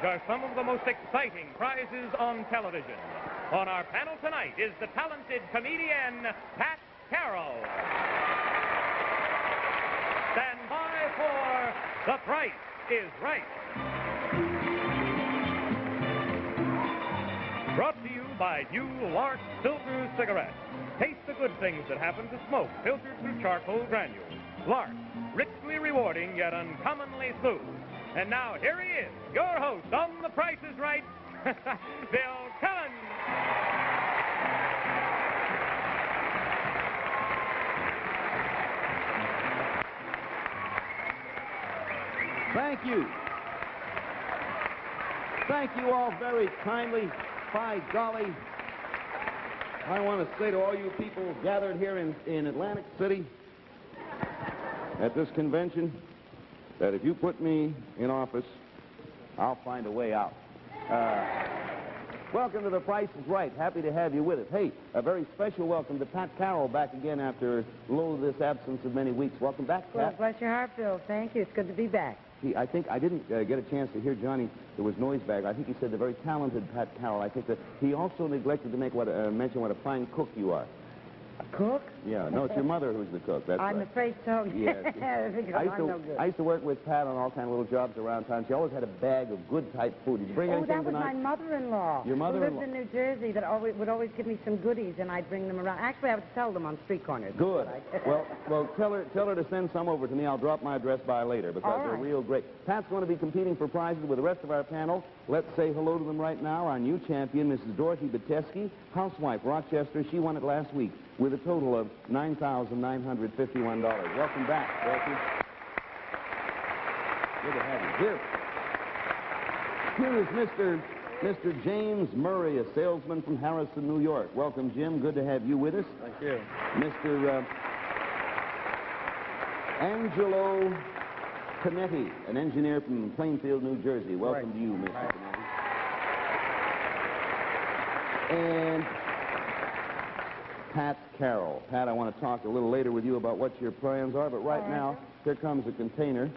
are some of the most exciting prizes on television. On our panel tonight is the talented comedian Pat Carroll. Stand by for The Price is Right. Brought to you by new Lark Filter Cigarettes. Taste the good things that happen to smoke filtered through charcoal granules. Lark, richly rewarding yet uncommonly smooth. And now here he is, your host on The Price is Right, Bill Cullen. Thank you. Thank you all very kindly. By golly, I want to say to all you people gathered here in Atlantic City at this convention that if you put me in office, I'll find a way out. Welcome to The Price is Right. Happy to have you with us. Hey, a very special welcome to Pat Carroll back again after this absence of many weeks. Welcome back, Pat. Well, bless your heart, Bill. Thank you. It's good to be back. I think I didn't get a chance to hear Johnny. There was noise back. I think he said the very talented Pat Carroll. I think that he also neglected to mention what a fine cook you are. A cook? Yeah, no, it's your mother who's the cook. That's I'm right. afraid so. Yes. I used to work with Pat on all kinds of little jobs around town. She always had a bag of good type food. Did you bring anything that was tonight? my mother-in-law. Your mother-in-law? Who lived in New Jersey that would always give me some goodies, and I'd bring them around. Actually, I would sell them on street corners. Good. Well, tell her to send some over to me. I'll drop my address by later because they're real great. Pat's going to be competing for prizes with the rest of our panel. Let's say hello to them right now. Our new champion, Mrs. Dorothy Bateski, housewife, Rochester. She won it last week with a total of $9,951. Welcome back, Dorothy. Good to have you. Here is Mr. James Murray, a salesman from Harrison, New York. Welcome, Jim. Good to have you with us. Thank you. Mr. Angelo Panetti, an engineer from Plainfield, New Jersey. Welcome to you, Mr. Panetti. And Pat Carroll. Pat, I want to talk a little later with you about what your plans are, but right now, here comes a container.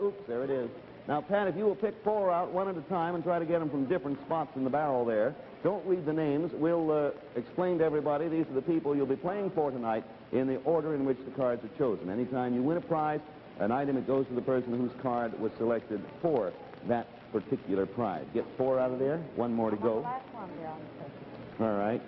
Oops, there it is. Now, Pat, if you will pick 4 out one at a time and try to get them from different spots in the barrel there. Don't read the names. We'll explain to everybody these are the people you'll be playing for tonight in the order in which the cards are chosen. Anytime you win a prize, an item, it goes to the person whose card was selected for that particular prize. Get 4 out of there. One more to go. The last one, Bill. All right.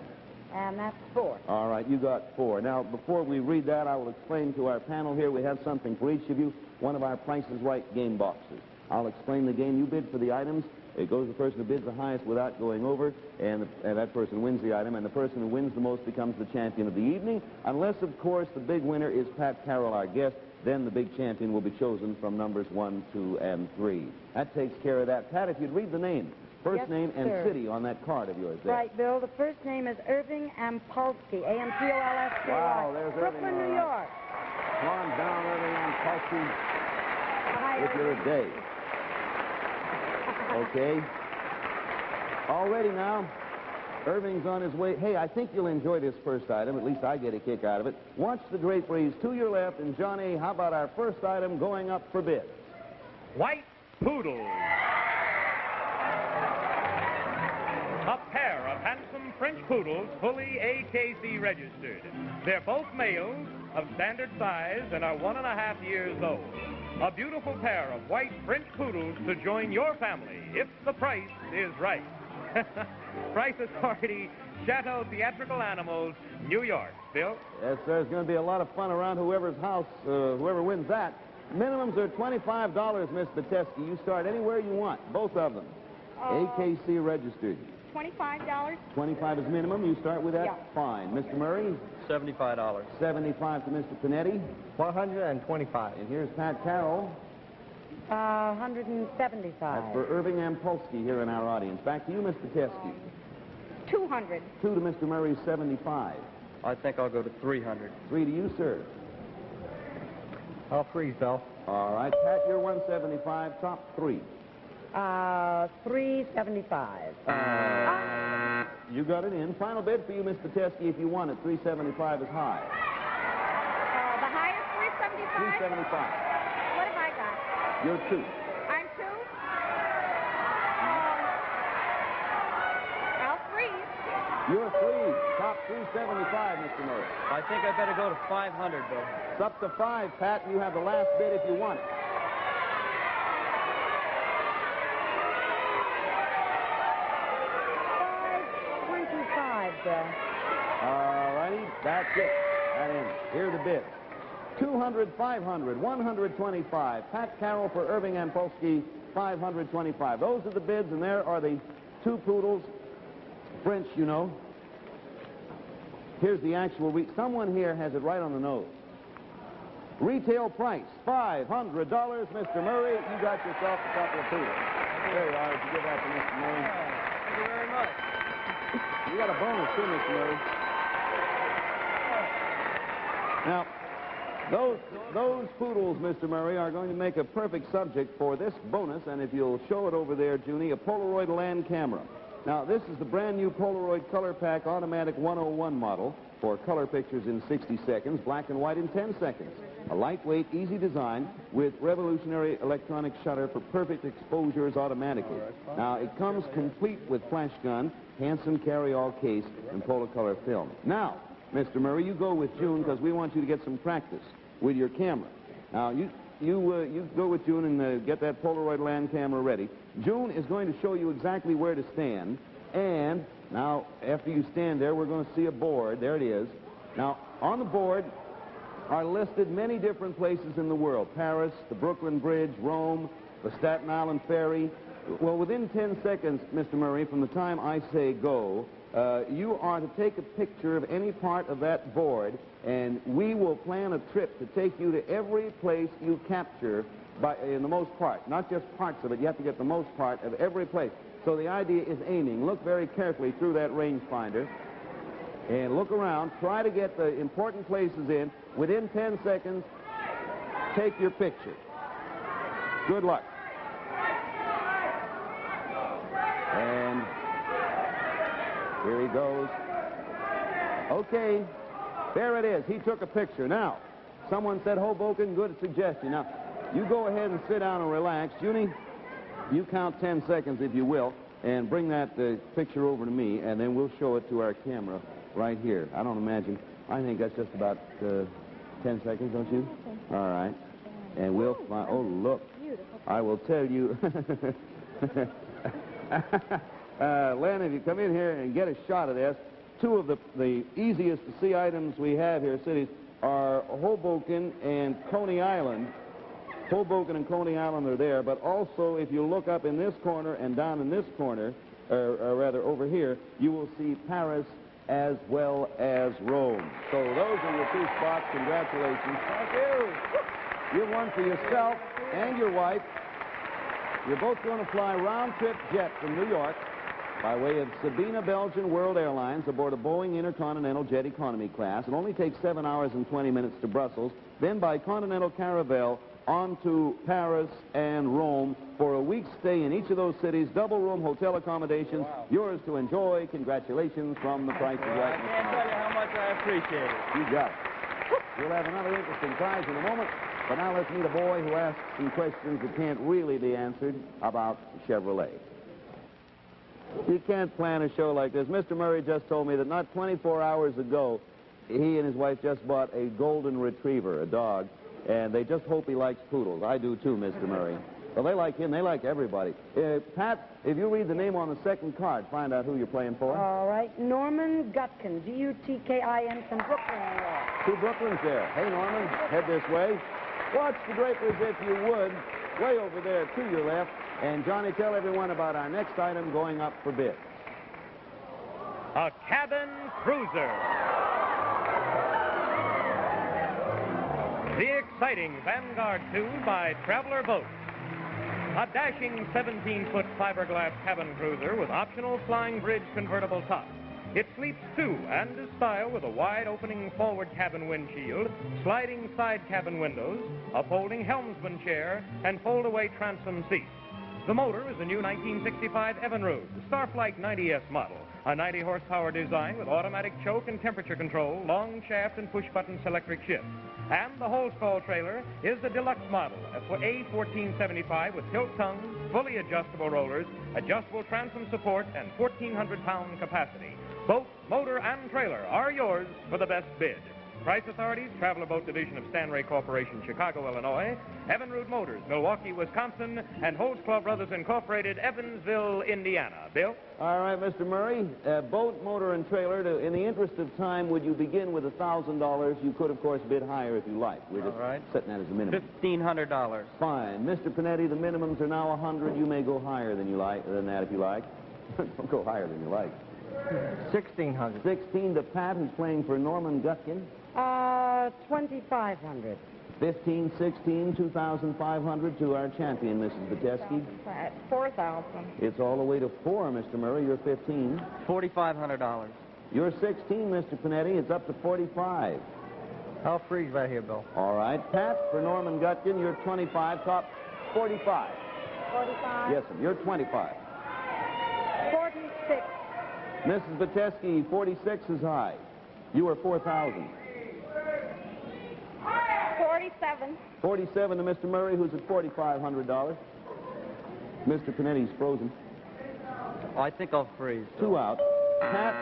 And that's 4. All right, you got 4. Now, before we read that, I will explain to our panel here, we have something for each of you, one of our Price is Right game boxes. I'll explain the game. You bid for the items. It goes to the person who bids the highest without going over, and that person wins the item, and the person who wins the most becomes the champion of the evening, unless, of course, the big winner is Pat Carroll, our guest. Then the big champion will be chosen from numbers 1, 2, and 3. That takes care of that. Pat, if you'd read the name. First name and city on that card of yours there. Right, Bill. The first name is Irving Ampolsky, A-M-P-O-L-S-K-Y. Wow, there's Irving. Brooklyn, New York. Come on down, Irving Ampolsky. If you're a day. Okay. All ready now. Irving's on his way. Hey, I think you'll enjoy this first item. At least I get a kick out of it. Watch the draperies to your left. And, Johnny, how about our first item going up for bid? White Poodle. A pair of handsome French poodles, fully AKC registered. They're both males, of standard size, and are 1.5 years old. A beautiful pair of white French poodles to join your family, if the price is right. Price Authority, Chateau Theatrical Animals, New York. Bill? Yes, sir. It's going to be a lot of fun around whoever's house, whoever wins that. Minimums are $25, Miss Bateski. You start anywhere you want, both of them. AKC registered. $25. 25 is minimum. You start with that? Yeah. Fine. Mr. Murray? $75. 75 to Mr. Panetti. $125. And here's Pat Carroll. 175. That's for Irving Ampolsky here in our audience. Back to you, Mr. Bateski. 200. 2 to Mr. Murray, 75. I think I'll go to 300. 3 to you, sir. I'll freeze, Bill. All right, Pat, you're 175. Top 3. 375. You got it in. Final bid for you, Mr. Bateski, if you want it. 375 is high. The highest, 375? 375. What have I got? You're 2. I'm 2? 275, Mr. Murray. I think I better go to 500, Bill. It's up to 5, Pat, and you have the last bid if you want it. 525, Bill. All righty, that's it. That ends. Here are the bids. 200, 500, 125. Pat Carroll for Irving Anpolsky, 525. Those are the bids, and there are the two poodles. French, you know. Here's the actual someone here has it right on the nose. Retail price, $500. Mr. Murray, you got yourself a couple of poodles. There you are. Did you give that to Mr. Murray? Thank you very much. You got a bonus too, Mr. Murray. Now, those poodles, Mr. Murray, are going to make a perfect subject for this bonus, and if you'll show it over there, Junie, a Polaroid land camera. Now, this is the brand new Polaroid Color Pack Automatic 101 model for color pictures in 60 seconds, black and white in 10 seconds. A lightweight, easy design with revolutionary electronic shutter for perfect exposures automatically. Now, it comes complete with flash gun, handsome carry-all case, and Polacolor film. Now, Mr. Murray, you go with June because we want you to get some practice with your camera. Now, you go with June and get that Polaroid land camera ready. June is going to show you exactly where to stand. And now, after you stand there, we're going to see a board. There it is. Now, on the board are listed many different places in the world. Paris, the Brooklyn Bridge, Rome, the Staten Island Ferry. Well, within 10 seconds, Mr. Murray, from the time I say go, you are to take a picture of any part of that board, and we will plan a trip to take you to every place you capture in the most part. Not just parts of it. You have to get the most part of every place. So the idea is aiming. Look very carefully through that rangefinder and look around. Try to get the important places in. Within 10 seconds, take your picture. Good luck. And here he goes. Okay, there it is. He took a picture. Now, someone said Hoboken, good suggestion. Now, you go ahead and sit down and relax. Junie, you count 10 seconds if you will, and bring that picture over to me, and then we'll show it to our camera right here. I don't imagine. I think that's just about 10 seconds, don't you? All right. And we'll find. Oh, look. I will tell you. Len, if you come in here and get a shot of this, two of the easiest to see items we have here, cities, are Hoboken and Coney Island. Hoboken and Coney Island are there, but also if you look up in this corner and down in this corner, or rather over here, you will see Paris as well as Rome. So those are your two spots. Congratulations. Thank you. You've won for yourself and your wife. You're both going to fly round-trip jet from New York by way of Sabina Belgian World Airlines aboard a Boeing Intercontinental Jet Economy class. It only takes 7 hours and 20 minutes to Brussels, then by Continental Caravelle on to Paris and Rome for a week's stay in each of those cities, double-room hotel accommodations, yours to enjoy. Congratulations from the Price is Right. I can't tell you how much I appreciate it. You got it. We'll have another interesting prize in a moment, but now let's meet a boy who asks some questions that can't really be answered about Chevrolet. You can't plan a show like this. Mr. Murray just told me that not 24 hours ago, he and his wife just bought a golden retriever, a dog, and they just hope he likes poodles. I do too, Mr. Murray. Well, they like him. They like everybody. Pat, if you read the name on the second card, find out who you're playing for. All right. Norman Gutkin, Gutkin from Brooklyn, New York. Two Brooklyns there. Hey, Norman, head this way. Watch the Drapers if you would. Way over there to your left. And, Johnny, tell everyone about our next item going up for bid. A cabin cruiser. The exciting Vanguard 2 by Traveler Boats. A dashing 17-foot fiberglass cabin cruiser with optional flying bridge convertible top. It sleeps two and is styled with a wide opening forward cabin windshield, sliding side cabin windows, a folding helmsman chair, and fold-away transom seats. The motor is a new 1965 Evinrude, Starflight 90S model, a 90-horsepower design with automatic choke and temperature control, long shaft and push-button electric shift. And the whole stall trailer is the deluxe model, A1475 with tilt tongues, fully adjustable rollers, adjustable transom support, and 1,400-pound capacity. Boat, motor, and trailer are yours for the best bid. Price authorities, Traveler Boat Division of Stanray Corporation, Chicago, Illinois, Evinrude Motors, Milwaukee, Wisconsin, and Holtz Club Brothers Incorporated, Evansville, Indiana. Bill? All right, Mr. Murray. Boat, motor, and trailer. In the interest of time, would you begin with $1,000? You could, of course, bid higher if you like. We're just setting that as a minimum. $1,500. Fine. Mr. Panetti, the minimums are now 100. You may go higher than that if you like. Don't go higher than you like. 1,600. 16 to Pat, who's playing for Norman Gutkin. 2,500. 15, 16, 2,500 to our champion, Mrs. Bateski. 4,000. It's all the way to 4, Mr. Murray. You're 15. $4,500. You're 16, Mr. Panetti. It's up to 45. I'll freeze right here, Bill. All right. Pat, for Norman Gutkin, you're 25. Top 45. 45. Yes, sir. You're 25. 46. Mrs. Bateski, 46 is high. You are 4,000. 47. 47 to Mr. Murray, who's at $4,500. Mr. Panetti's frozen. Oh, I think I'll freeze. Bill. 2 out. Pat,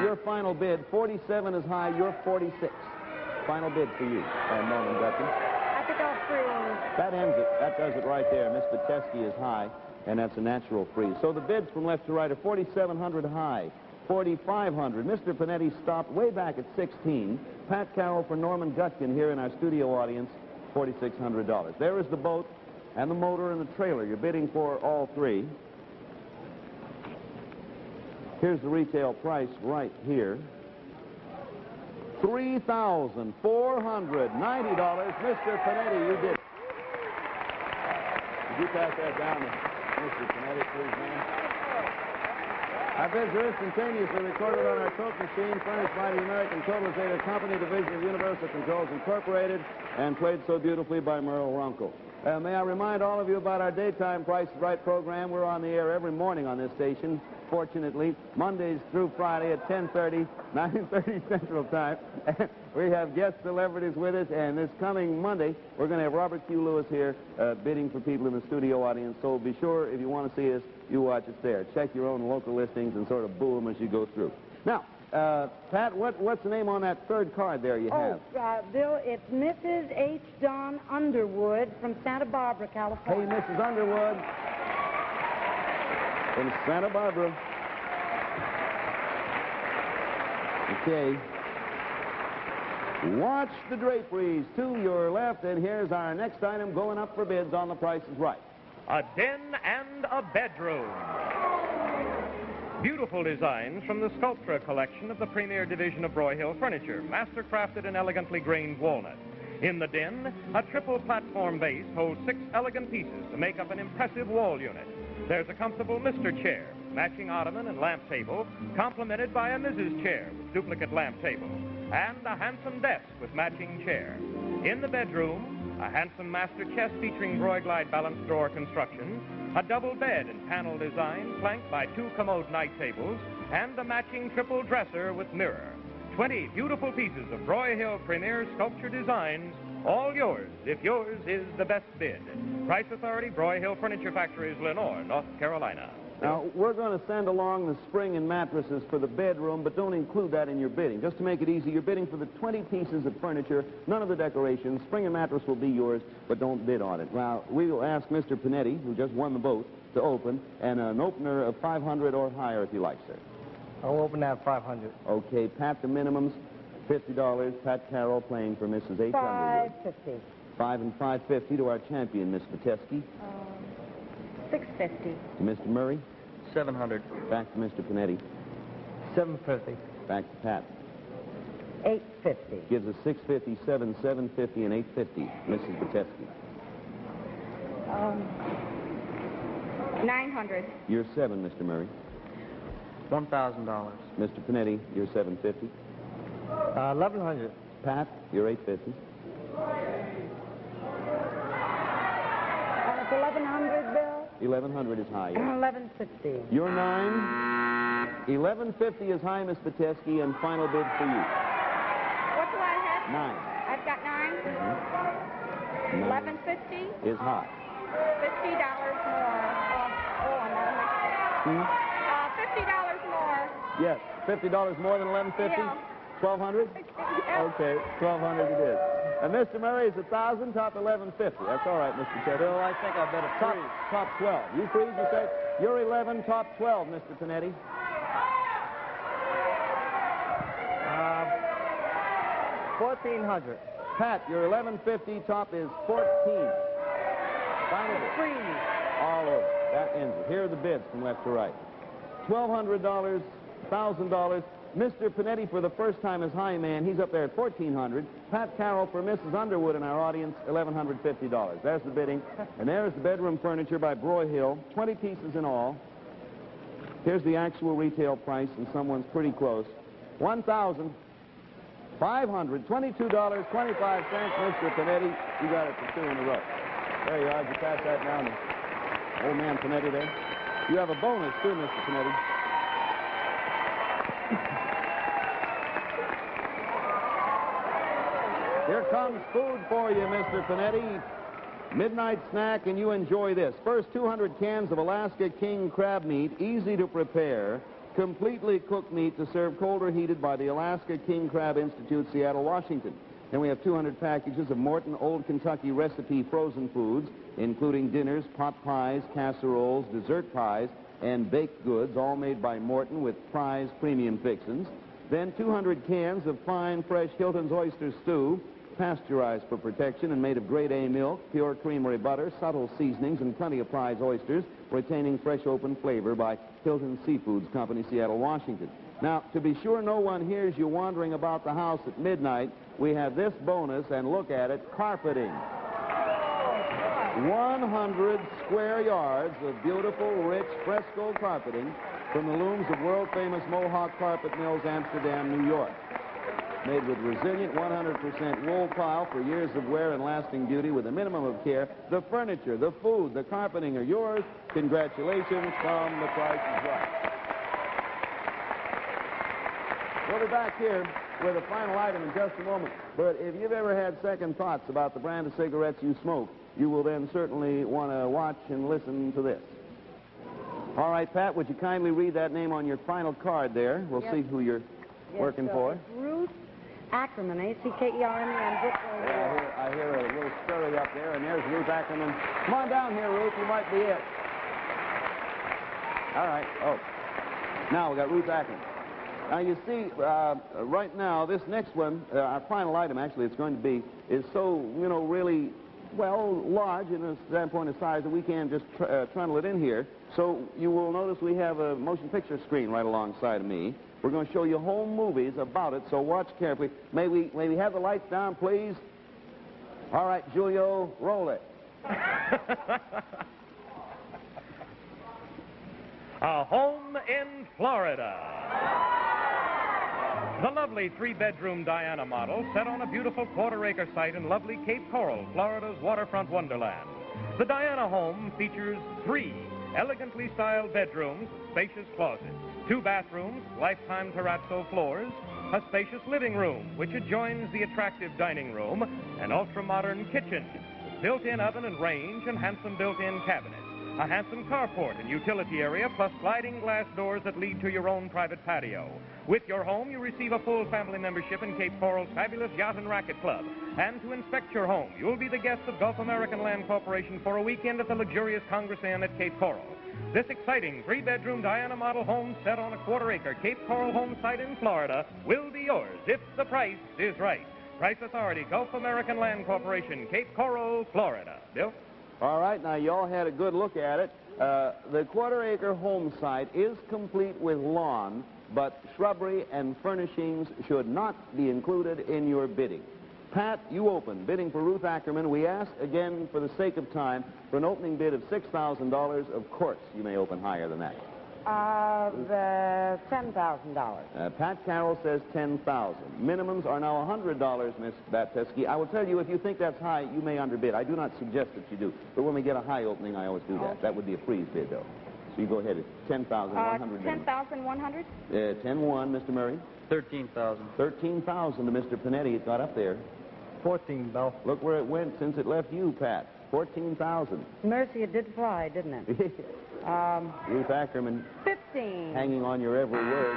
your final bid, 47 is high. You're 46. Final bid for you, Norman Gutkin. I think I'll freeze. That ends it. That does it right there. Miss Bateski is high, and that's a natural freeze. So the bids from left to right are 4,700 high, 4,500. Mr. Panetti stopped way back at 16. Pat Carroll for Norman Gutkin here in our studio audience, $4,600. There is the boat and the motor and the trailer. You're bidding for all three. Here's the retail price right here. $3,490. Mr. Panetti, you did it. Would you pass that down to Mr. Panetti, please, ma'am? Our bids are instantaneously recorded on our tote machine furnished by the American Totalizator Company, Division of Universal Controls Incorporated, and played so beautifully by Merle Runkle. May I remind all of you about our daytime Price is Right program. We're on the air every morning on this station, fortunately, Mondays through Friday at 10:30, 9:30 Central Time. We have guest celebrities with us, and this coming Monday, we're going to have Robert Q. Lewis here bidding for people in the studio audience. So be sure, if you want to see us, you watch us there. Check your own local listings and sort of boo them as you go through. Now, Pat, what's the name on that third card there you have? Bill, it's Mrs. H. Don Underwood from Santa Barbara, Hey, California. Mrs. Underwood from Santa Barbara. Okay. Watch the draperies to your left, and here's our next item going up for bids on The Price is Right. A den and a bedroom. Beautiful designs from the Sculptra collection of the premier division of Broyhill Furniture, master-crafted in elegantly grained walnut. In the den, a triple platform base holds 6 elegant pieces to make up an impressive wall unit. There's a comfortable Mr. chair, matching ottoman and lamp table, complemented by a Mrs. chair with duplicate lamp table, and a handsome desk with matching chair. In the bedroom, a handsome master chest featuring Broiglide balanced drawer construction, a double bed and panel design flanked by 2 commode night tables, and a matching triple dresser with mirror. 20 beautiful pieces of Broyhill Premier Sculpture designs, all yours if yours is the best bid. Price Authority, Broyhill Furniture Factories, Lenore, North Carolina. Now, we're going to send along the spring and mattresses for the bedroom, but don't include that in your bidding. Just to make it easy, you're bidding for the 20 pieces of furniture, none of the decorations. Spring and mattress will be yours, but don't bid on it. Now, we will ask Mr. Panetti, who just won the boat, to open, and an opener of 500 or higher if you like, sir. I'll open that 500. Okay, Pat, the minimums, $50. Pat Carroll playing for Mrs. H. Underwood. $550. 5 and 550 to our champion, Miss Bateski. $650. To Mr. Murray. 700. Back to Mr. Panetti. 750. Back to Pat. $850. Gives us 650, 750, and 850. Mrs. Bateski. 900. You're 7, Mr. Murray. $1,000. Mr. Panetti, you're 750. 1,100. Pat, you're 850. It's 1,100, Bill. 1,100 is high. 1,150. You're 9. 1,150 is high, Miss Bateski, and final bid for you. What do I have? 9. I've got 9. 1150. Is high. $50 more. $50 more. Yes. $50 more than 1150? Yeah. 1200? Okay, 1200 it is. And Mr. Murray is 1,000, top 1150. That's all right, Mr. Teddy. Bill, I think I better freeze. Top 12. You freeze, you say? You're 11, top 12, Mr. Panetti. 1,400. Pat, your 1150, top is 14. Final bid. Freeze. All over. That ends it. Here are the bids from left to right. $1,200, $1,000. Mr. Panetti, for the first time as high man, he's up there at $1,400. Pat Carroll for Mrs. Underwood in our audience, $1,150. There's the bidding. And there's the bedroom furniture by Broyhill, 20 pieces in all. Here's the actual retail price, and someone's pretty close. $1,522.25. Mr. Panetti, you got it for two in a row. There you are. You pass that down to old man Panetti there. You have a bonus, too, Mr. Panetti. Here comes food for you, Mr. Panetti. Midnight snack, and you enjoy this. First, 200 cans of Alaska King crab meat, easy to prepare, completely cooked meat to serve cold or heated by the Alaska King Crab Institute, Seattle, Washington. Then we have 200 packages of Morton Old Kentucky recipe frozen foods, including dinners, pot pies, casseroles, dessert pies, and baked goods, all made by Morton with prize premium fixins. Then 200 cans of fine, fresh Hilton's oyster stew, pasteurized for protection and made of grade A milk, pure creamery butter, subtle seasonings, and plenty of prize oysters, retaining fresh open flavor by Hilton Seafoods Company, Seattle, Washington. Now, to be sure no one hears you wandering about the house at midnight, we have this bonus, and look at it, carpeting. 100 square yards of beautiful, rich, fresco carpeting from the looms of world-famous Mohawk Carpet Mills, Amsterdam, New York. Made with resilient 100% wool pile for years of wear and lasting beauty with a minimum of care. The furniture, the food, the carpeting are yours. Congratulations from The Price is Right. We'll be back here with a final item in just a moment. But if you've ever had second thoughts about the brand of cigarettes you smoke, you will then certainly want to watch and listen to this. All right, Pat, would you kindly read that name on your final card there? We'll Yes. see who you're working for. It's Ruth Ackerman, A-C-K-E-R-M-A-N, Brooklyn. Yeah, I hear a little scurry up there, and there's Ruth Ackerman. Come on down here, Ruth. You might be it. All right. Oh. Now we got Ruth Ackerman. Now, you see, right now, this next one, our final item, actually, it's going to be, is so, really, well, large in a standpoint of size that we can't just trundle it in here. So you will notice we have a motion picture screen right alongside of me. We're going to show you home movies about it, so watch carefully. May we have the lights down, please? All right, Julio, roll it. A Home in Florida. The lovely three-bedroom Diana model set on a beautiful quarter-acre site in lovely Cape Coral, Florida's waterfront wonderland. The Diana home features 3 elegantly styled bedrooms, spacious closets, 2 bathrooms, lifetime terrazzo floors, a spacious living room, which adjoins the attractive dining room, an ultra-modern kitchen, built-in oven and range, and handsome built-in cabinets, a handsome carport and utility area, plus sliding glass doors that lead to your own private patio. With your home, you receive a full family membership in Cape Coral's fabulous Yacht and Racket Club. And to inspect your home, you'll be the guest of Gulf American Land Corporation for a weekend at the luxurious Congress Inn at Cape Coral. This exciting 3-bedroom Diana model home set on a quarter-acre Cape Coral home site in Florida will be yours if the price is right. Price Authority, Gulf American Land Corporation, Cape Coral, Florida. Bill? All right, now you all had a good look at it. The quarter-acre home site is complete with lawn, but shrubbery and furnishings should not be included in your bidding. Pat, you open. Bidding for Ruth Ackerman. We ask, again, for the sake of time, for an opening bid of $6,000. Of course, you may open higher than that. $10,000. Pat Carroll says $10,000. Minimums are now $100, Miss Batesky. I will tell you, if you think that's high, you may underbid. I do not suggest that you do. But when we get a high opening, I always do that. Okay. That would be a freeze bid, though. So you go ahead. It's $10,100. 10,100. 10-1, Mr. Murray. 13,000. 13,000 to Mr. Panetti. It got up there. 14, Bill. Look where it went since it left you, Pat. 14,000. Mercy, it did fly, didn't it? Ruth Ackerman. 15. 15. hanging on your every word.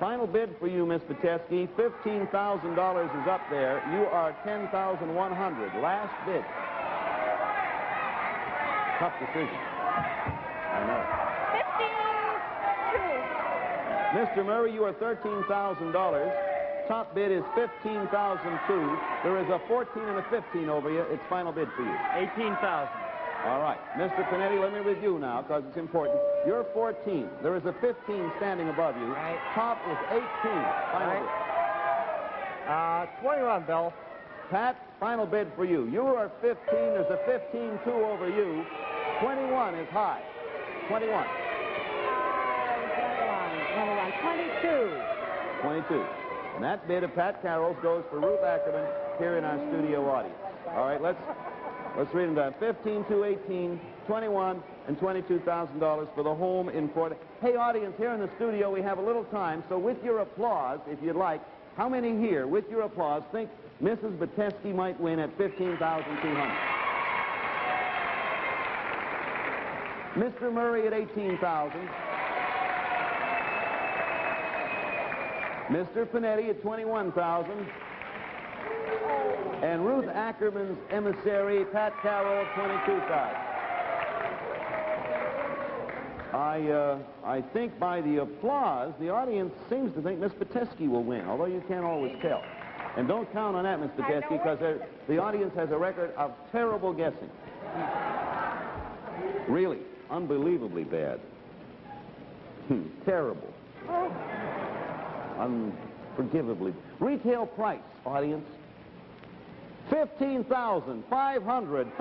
Final bid for you, Miss Petesky. $15,000 is up there. You are $10,100. Last bid. Tough decision. I know. 52. Mr. Murray, you are $13,000. Top bid is $15,002. There is a 14 and a 15 over you. It's final bid for you. 18,000. All right. Mr. Panetti, let me review now because it's important. You're 14. There is a 15 standing above you. Right. Top is 18. Final Right. 21, Bill. bid. Pat, final bid for you. You are 15. There's a 15-2 over you. 21 is high. 21. 22. And that bid of Pat Carroll's goes for Ruth Ackerman here in our studio audience. All right, let's read them down. 15, 2, 18, 21, and $22,000 for the home in Florida. Hey, audience, here in the studio, we have a little time, so with your applause, if you'd like, how many here, with your applause, think Mrs. Petesky might win at $15,200? Mr. Murray at $18,000. Mr. Panetti at $21,000. And Ruth Ackerman's emissary, Pat Carroll, at $22,000. I think by the applause, the audience seems to think Miss Petesky will win, although you can't always tell. And don't count on that, Miss Petesky, because the audience has a record of terrible guessing. Really, unbelievably bad. Terrible. Unforgivably. Retail price, audience. $15,540. Mrs.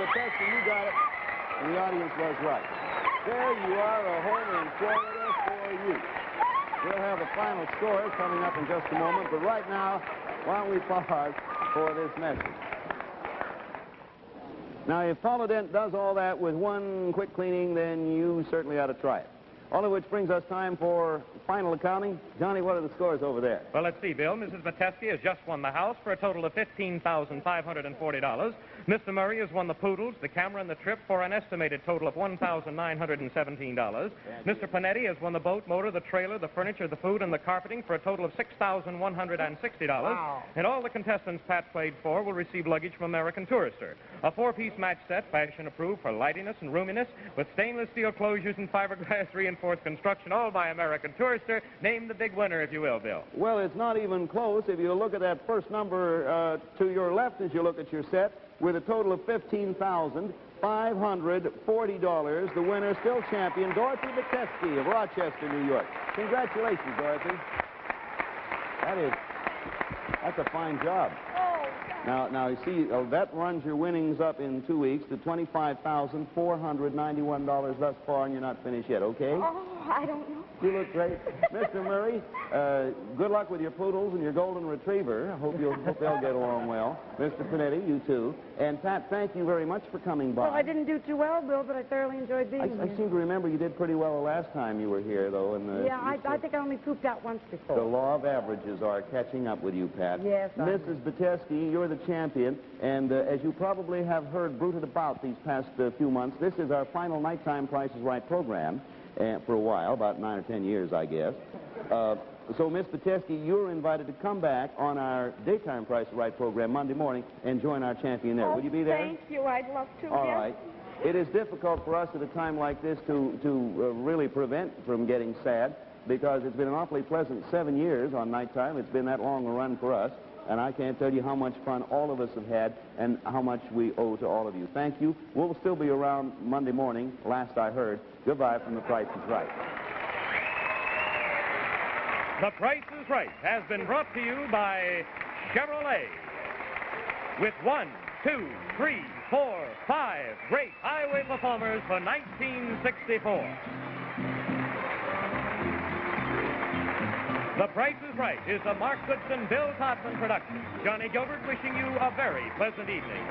Petesky, you got it. And the audience was right. There you are, a home in Florida for you. We'll have the final scores coming up in just a moment, but right now, why don't we pause for this message. Now, if Polident does all that with one quick cleaning, then you certainly ought to try it. All of which brings us time for final accounting. Johnny, what are the scores over there? Well, let's see, Bill. Mrs. Petesky has just won the house for a total of $15,540. Mr. Murray has won the poodles, the camera, and the trip for an estimated total of $1,917. Mr. Panetti has won the boat, motor, the trailer, the furniture, the food, and the carpeting for a total of $6,160. Wow. And all the contestants Pat played for will receive luggage from American Tourister. A four-piece match set, fashion-approved for lightiness and roominess, with stainless steel closures and fiberglass reinforced construction, all by American Tourister. Name the big winner, if you will, Bill. Well, it's not even close. If you look at that first number to your left as you look at your set, with a total of $15,540, the winner, still champion, Dorothy Petesky of Rochester, New York. Congratulations, Dorothy. That's a fine job. Now, you see, that runs your winnings up in 2 weeks to $25,491 thus far, and you're not finished yet, okay? Oh, I don't know. You look great. Mr. Murray, good luck with your poodles and your golden retriever. I hope they'll get along well. Mr. Panetti, you too. And Pat, thank you very much for coming by. Well, I didn't do too well, Bill, but I thoroughly enjoyed being I here. seem to remember you did pretty well the last time you were here, though. And Yeah, I think I only pooped out once before. the law of averages are catching up with you, Pat. Yes, I know. Mrs. Petesky, you're the champion, and as you probably have heard bruited about these past few months, this is our final nighttime Price is Right program for a while, about 9 or 10 years, I guess. So, Miss Petesky, you're invited to come back on our daytime Price is Right program Monday morning and join our champion there. Oh, Will you be there? Thank you. I'd love to. All yes. right. It is difficult for us at a time like this to really prevent from getting sad, because it's been an awfully pleasant 7 years on nighttime. It's been that long a run for us, and I can't tell you how much fun all of us have had and how much we owe to all of you. Thank you. We'll still be around Monday morning, last I heard. Goodbye from The Price is Right. The Price is Right has been brought to you by Chevrolet. With 1, 2, 3, 4, 5 great highway performers for 1964. The Price is Right is a Mark Goodson, Bill Todman production. Johnny Gilbert wishing you a very pleasant evening.